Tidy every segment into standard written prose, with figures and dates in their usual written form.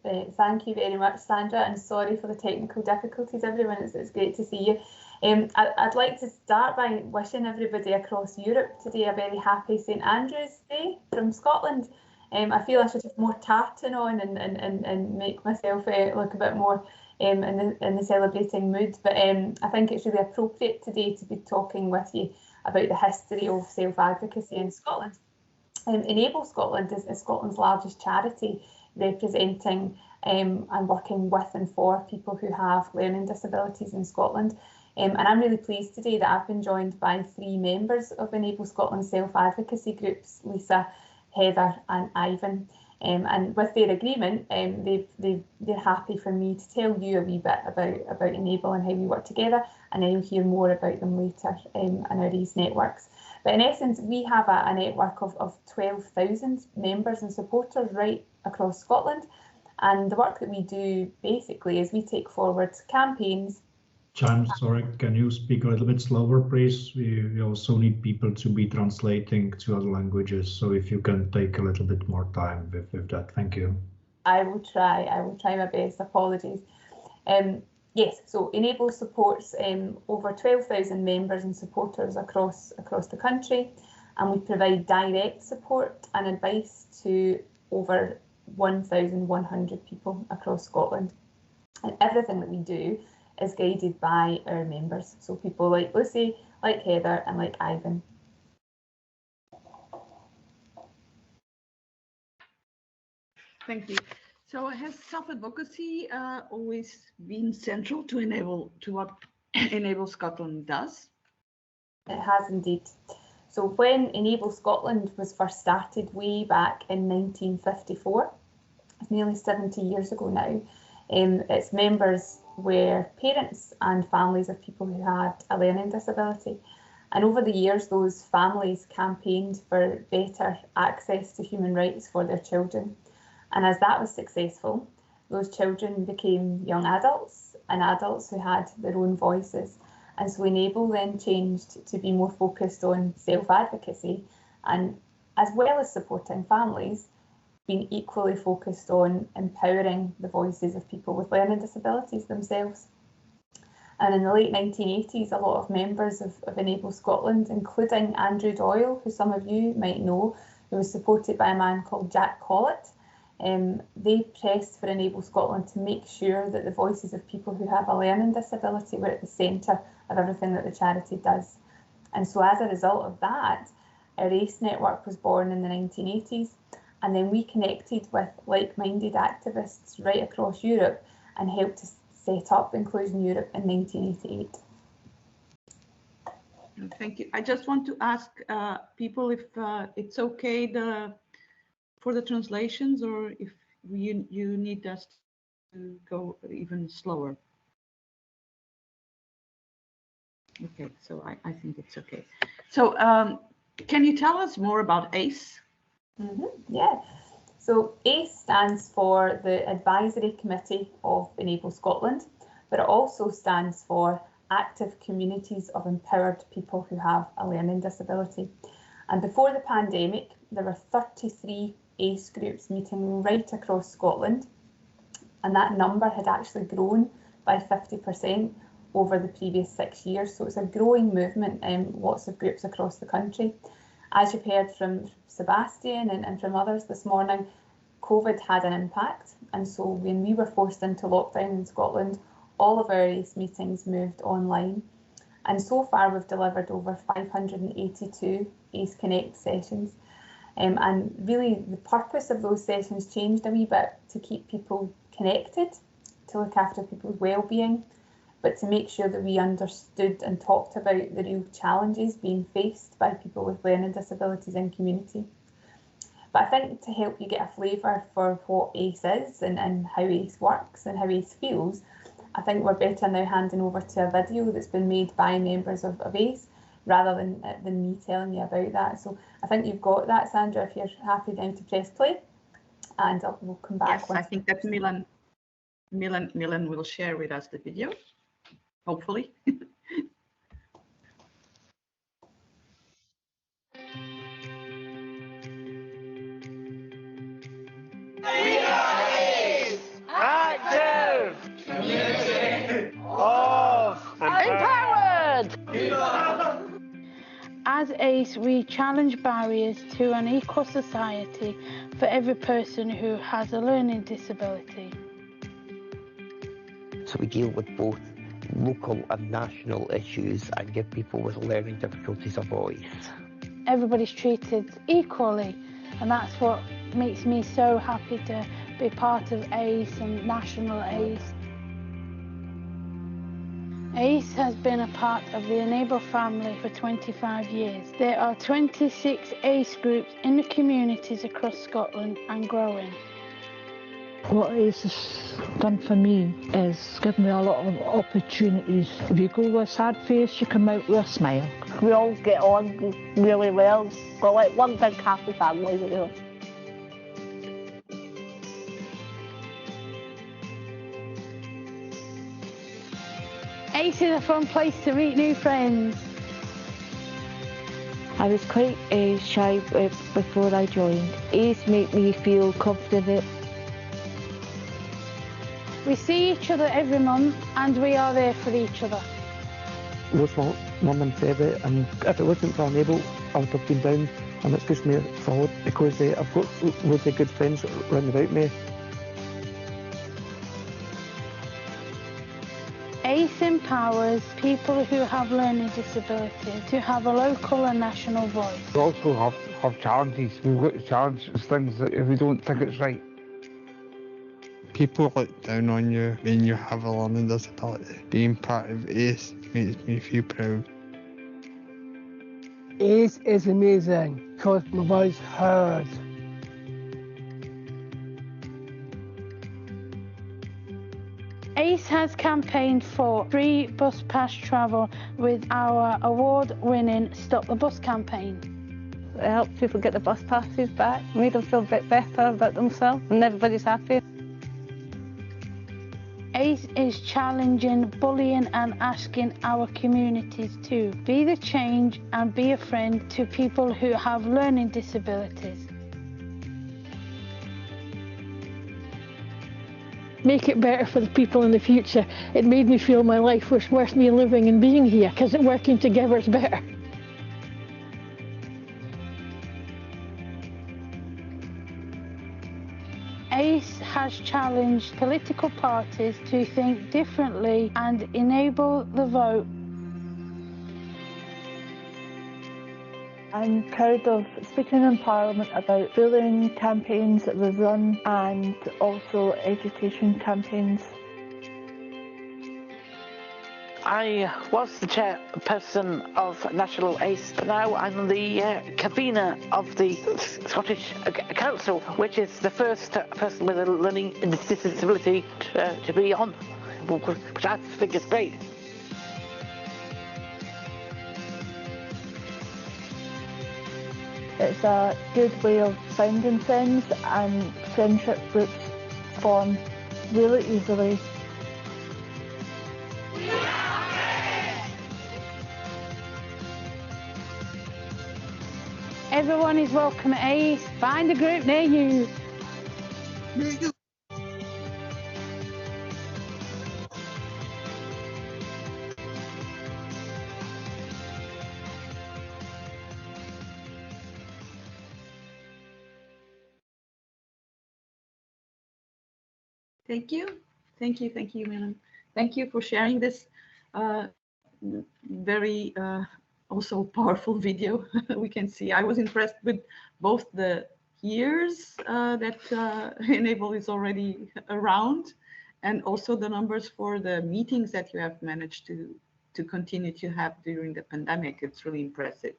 Thank you very much, Sandra, and sorry for the technical difficulties, everyone. It's great to see you. I'd like to start by wishing everybody across Europe today a very happy St Andrew's Day from Scotland. I feel I should have more tartan on and make myself look a bit more in the celebrating mood, but I think it's really appropriate today to be talking with you about the history of self-advocacy in Scotland. Enable Scotland is Scotland's largest charity, representing and working with and for people who have learning disabilities in Scotland. And I'm really pleased today that I've been joined by 3 members of Enable Scotland self-advocacy groups, Lisa, Heather and Ivan. And with their agreement, they're happy for me to tell you a wee bit about Enable and how we work together, and then you'll hear more about them later in our ACE networks. But in essence, we have a network of 12,000 members and supporters right across Scotland. And the work that we do basically is we take forward campaigns. Jan, sorry, can you speak a little bit slower, please? We also need people to be translating to other languages. So if you can take a little bit more time with that, thank you. I will try my best, apologies. Yes, so Enable supports over 12,000 members and supporters across the country, and we provide direct support and advice to over 1,100 people across Scotland. And everything that we do is guided by our members, so people like Lucy, like Heather and like Ivan. Thank you. So has self-advocacy always been central to what Enable Scotland does? It has indeed. So when Enable Scotland was first started way back in 1954, it's nearly 70 years ago now, its members were parents and families of people who had a learning disability. And over the years, those families campaigned for better access to human rights for their children. And as that was successful, those children became young adults and adults who had their own voices. And so Enable then changed to be more focused on self-advocacy, and as well as supporting families, being equally focused on empowering the voices of people with learning disabilities themselves. And in the late 1980s, a lot of members of Enable Scotland, including Andrew Doyle, who some of you might know, who was supported by a man called Jack Collett, they pressed for Enable Scotland to make sure that the voices of people who have a learning disability were at the centre of everything that the charity does. And so as a result of that, our ACE network was born in the 1980s, and then we connected with like-minded activists right across Europe and helped to set up Inclusion Europe in 1988. Thank you. I just want to ask people if it's okay for the translations, or if you need us to go even slower. Okay, so I think it's okay. So can you tell us more about ACE? Yeah, so ACE stands for the Advisory Committee of Enable Scotland, but it also stands for Active Communities of Empowered People Who Have a Learning Disability. And before the pandemic, there were 33 ACE groups meeting right across Scotland, and that number had actually grown by 50% over the previous 6 years. So it's a growing movement in lots of groups across the country. As you've heard from Sebastian and from others this morning, COVID had an impact, and so when we were forced into lockdown in Scotland, all of our ACE meetings moved online. And so far we've delivered over 582 ACE Connect sessions. And really the purpose of those sessions changed a wee bit to keep people connected, to look after people's well-being, but to make sure that we understood and talked about the real challenges being faced by people with learning disabilities in community. But I think to help you get a flavour for what ACE is and how ACE works and how ACE feels, I think we're better now handing over to a video that's been made by members of ACE rather than me telling you about that. So I think you've got that, Sandra, if you're happy then to press play, and we'll come back. Yes, I think that Milan will share with us the video, hopefully. We are ACE! As ACE, we challenge barriers to an equal society for every person who has a learning disability. So we deal with both local and national issues and give people with learning difficulties a voice. Everybody's treated equally, and that's what makes me so happy to be part of ACE and National ACE. ACE has been a part of the Enable family for 25 years. There are 26 ACE groups in the communities across Scotland and growing. What ACE has done for me is given me a lot of opportunities. If you go with a sad face, you come out with a smile. We all get on really well. We're like one big happy family, really. ACE is a fun place to meet new friends. I was quite shy before I joined. ACE made me feel confident. We see each other every month and we are there for each other. Lost my mum in February, and if it wasn't for Enable, I would have been down, and it's pushed me forward because I've got loads of good friends round about me. ACE empowers people who have learning disabilities to have a local and national voice. We also have challenges. We've got to challenge things that if we don't think it's right. People look down on you when you have a learning disability. Being part of ACE makes me feel proud. ACE is amazing because my voice heard. ACE has campaigned for free bus pass travel with our award-winning Stop the Bus campaign. It helped people get the bus passes back, made them feel a bit better about themselves, and everybody's happy. ACE is challenging bullying and asking our communities to be the change and be a friend to people who have learning disabilities. Make it better for the people in the future. It made me feel my life was worth me living and being here because working together is better. ACE has challenged political parties to think differently and enable the vote. I'm proud of speaking in Parliament about bullying campaigns that we've run and also education campaigns. I was the chairperson of National ACE, but now I'm the convener of the Scottish Council, which is the first person with a learning disability to be on, which I think is great. It's a good way of finding friends, and friendship groups form really easily. Everyone is welcome at ACE. Find a group near you. Thank you, Madam. Thank you for sharing this very also powerful video. We can see I was impressed with both the years that Enable is already around, and also the numbers for the meetings that you have managed to continue to have during the pandemic. It's really impressive.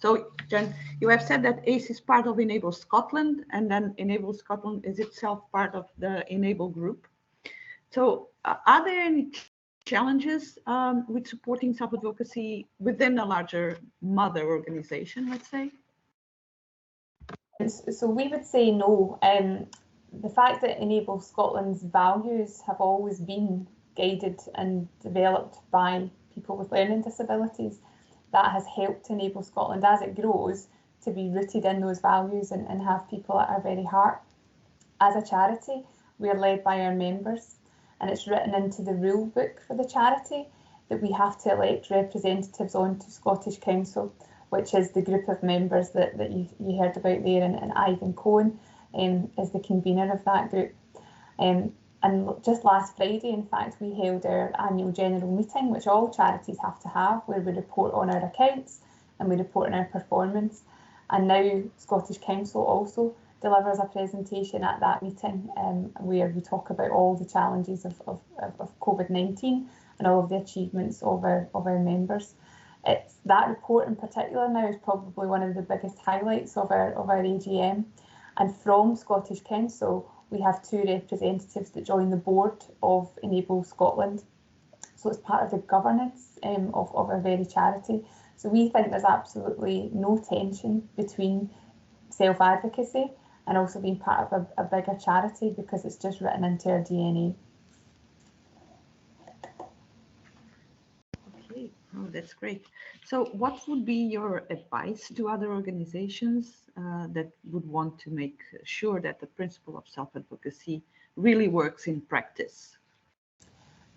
So, Jen, you have said that ACE is part of Enable Scotland, and then Enable Scotland is itself part of the Enable group. So, are there any challenges with supporting self-advocacy within a larger mother organization, let's say? So we would say no. The fact that Enable Scotland's values have always been guided and developed by people with learning disabilities, that has helped Enable Scotland as it grows to be rooted in those values and have people at our very heart. As a charity, we are led by our members, and it's written into the rule book for the charity that we have to elect representatives onto Scottish Council which is the group of members that you heard about there, and Ivan Cohen is the convener of that group. And just last Friday, in fact, we held our annual general meeting, which all charities have to have, where we report on our accounts and we report on our performance. And now Scottish Council also delivers a presentation at that meeting where we talk about all the challenges of COVID-19 and all of the achievements of our members. That report in particular now is probably one of the biggest highlights of our AGM. And from Scottish Council, we have 2 representatives that join the board of Enable Scotland. So it's part of the governance of our very charity. So we think there's absolutely no tension between self-advocacy and also being part of a bigger charity, because it's just written into our DNA. Okay, oh, that's great. So what would be your advice to other organizations that would want to make sure that the principle of self-advocacy really works in practice?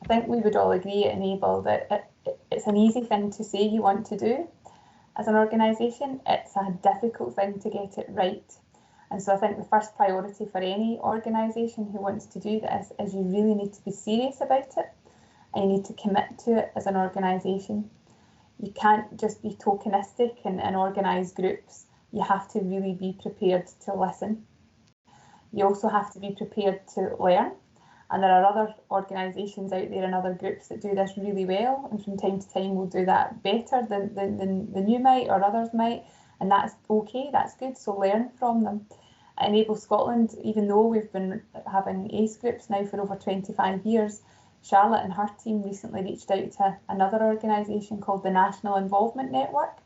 I think we would all agree at Enable that it's an easy thing to say you want to do as an organisation. It's a difficult thing to get it right. And so I think the first priority for any organisation who wants to do this is you really need to be serious about it, and you need to commit to it as an organisation. You can't just be tokenistic and organise groups. You have to really be prepared to listen. You also have to be prepared to learn. And there are other organisations out there and other groups that do this really well, and from time to time will do that better than you might or others might, and that's okay, that's good, so learn from them. At Enable Scotland, even though we've been having ACE groups now for over 25 years, Charlotte and her team recently reached out to another organisation called the National Involvement Network,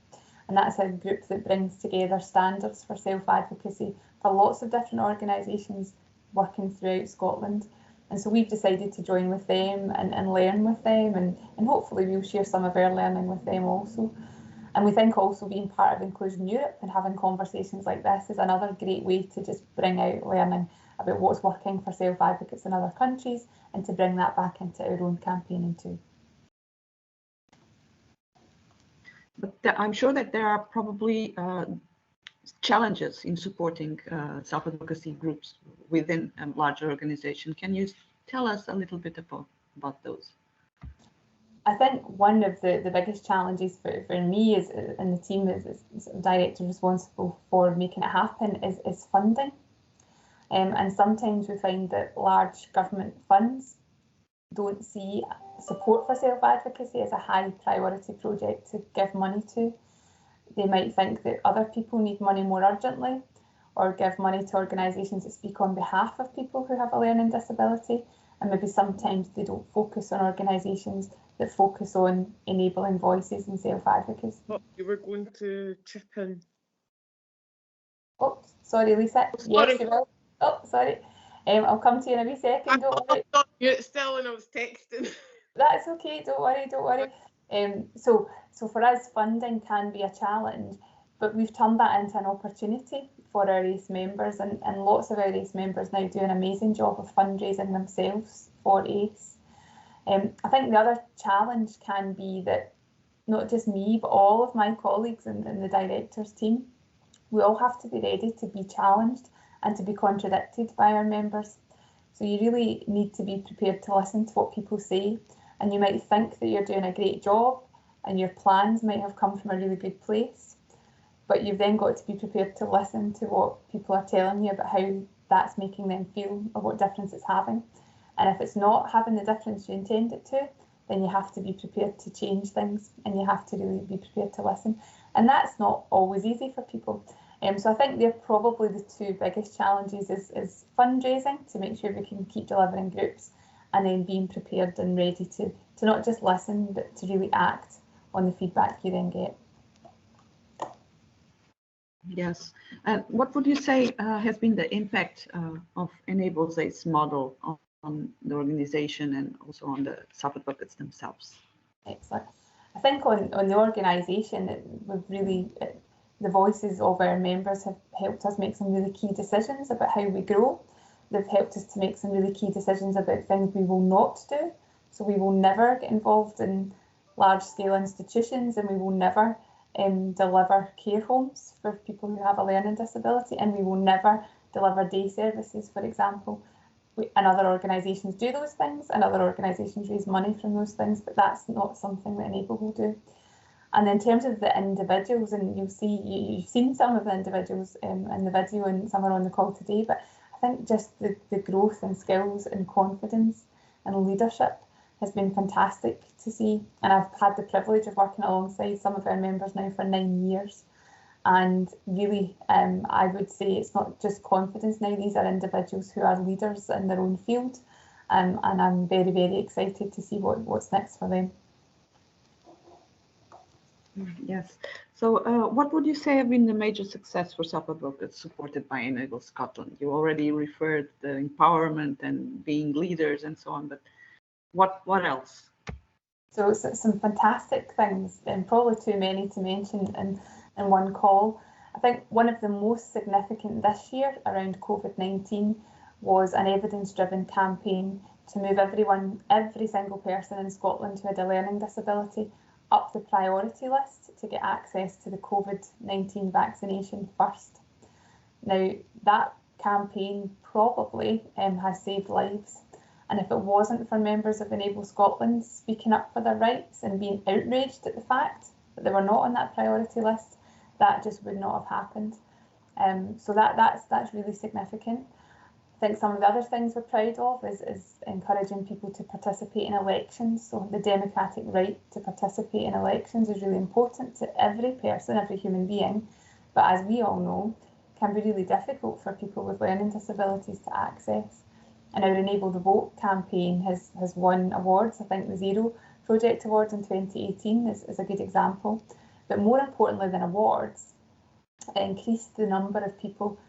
and that's a group that brings together standards for self-advocacy for lots of different organisations working throughout Scotland. And so we've decided to join with them and learn with them, and hopefully we'll share some of our learning with them also. And we think also being part of Inclusion Europe and having conversations like this is another great way to just bring out learning about what's working for self-advocates in other countries, and to bring that back into our own campaigning too. But I'm sure that there are probably challenges in supporting self-advocacy groups within a larger organization. Can you tell us a little bit about those? I think one of the biggest challenges for me is, and the team is director responsible for making it happen, is funding. And sometimes we find that large government funds don't see support for self-advocacy as a high priority project to give money to. They might think that other people need money more urgently, or give money to organisations that speak on behalf of people who have a learning disability, and maybe sometimes they don't focus on organisations that focus on enabling voices and self-advocacy. Oh, you were going to chip in. Oh, sorry, Lisa. Oh, sorry. Yes, you will. Oh, sorry. I'll come to you in a wee second, don't worry. I mute still and I was texting. That's okay, don't worry. So for us, funding can be a challenge, but we've turned that into an opportunity for our ACE members, and lots of our ACE members now do an amazing job of fundraising themselves for ACE. I think the other challenge can be that not just me, but all of my colleagues in the directors team, we all have to be ready to be challenged and to be contradicted by our members. So you really need to be prepared to listen to what people say, and you might think that you're doing a great job and your plans might have come from a really good place, but you've then got to be prepared to listen to what people are telling you about how that's making them feel or what difference it's having. And if it's not having the difference you intend it to, then you have to be prepared to change things, and you have to really be prepared to listen. And that's not always easy for people. So I think they're probably the two biggest challenges is fundraising to make sure we can keep delivering groups, and then being prepared and ready to not just listen, but to really act on the feedback you then get. Yes, and what would you say has been the impact of Enable's ACE model on the organization and also on the self-advocates themselves? Excellent. I think on the organisation, we've really, the voices of our members have helped us make some really key decisions about how we grow. They've helped us to make some really key decisions about things we will not do. So we will never get involved in large-scale institutions, and we will never deliver care homes for people who have a learning disability, and we will never deliver day services, for example. And other organisations do those things, and other organisations raise money from those things, but that's not something that Enable will do. And in terms of the individuals, and you've seen some of the individuals in the video, and some are on the call today, but I think just the growth in skills and confidence and leadership has been fantastic to see. And I've had the privilege of working alongside some of our members now for 9 years. And really, I would say it's not just confidence now, these are individuals who are leaders in their own field. And I'm very, very excited to see what's next for them. Yes. So what would you say have been the major success for self-advocates supported by Enable Scotland? You already referred the empowerment and being leaders and so on, but what else? So some fantastic things, and probably too many to mention in one call. I think one of the most significant this year around COVID-19 was an evidence-driven campaign to move every single person in Scotland who had a learning disability up the priority list to get access to the COVID-19 vaccination first. Now, that campaign probably has saved lives. And if it wasn't for members of Enable Scotland speaking up for their rights and being outraged at the fact that they were not on that priority list, that just would not have happened. So that's really significant. I think some of the other things we're proud of is encouraging people to participate in elections. So the democratic right to participate in elections is really important to every person, every human being. But as we all know, can be really difficult for people with learning disabilities to access. And our Enable the Vote campaign has won awards. I think the Zero Project Awards in 2018 is a good example. But more importantly than awards, it increased the number of people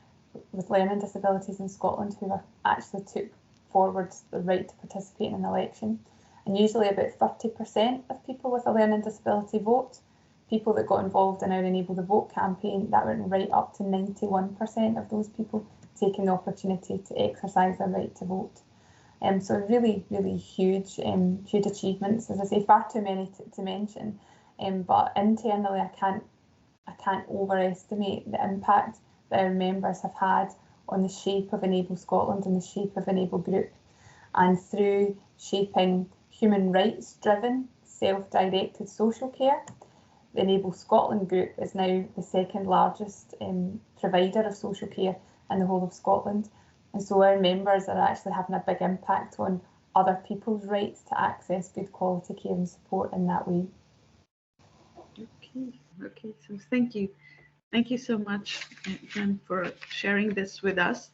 with learning disabilities in Scotland who actually took forward the right to participate in an election. And usually about 30% of people with a learning disability vote. People that got involved in our Enable the Vote campaign, that went right up to 91% of those people taking the opportunity to exercise their right to vote. So really, really huge achievements. As I say, far too many to mention. But internally, I can't overestimate the impact that our members have had on the shape of Enable Scotland and the shape of Enable Group. And through shaping human rights-driven, self-directed social care, the Enable Scotland Group is now the second largest provider of social care in the whole of Scotland. And so our members are actually having a big impact on other people's rights to access good quality care and support in that way. Okay, so thank you. Thank you so much, Jen, for sharing this with us.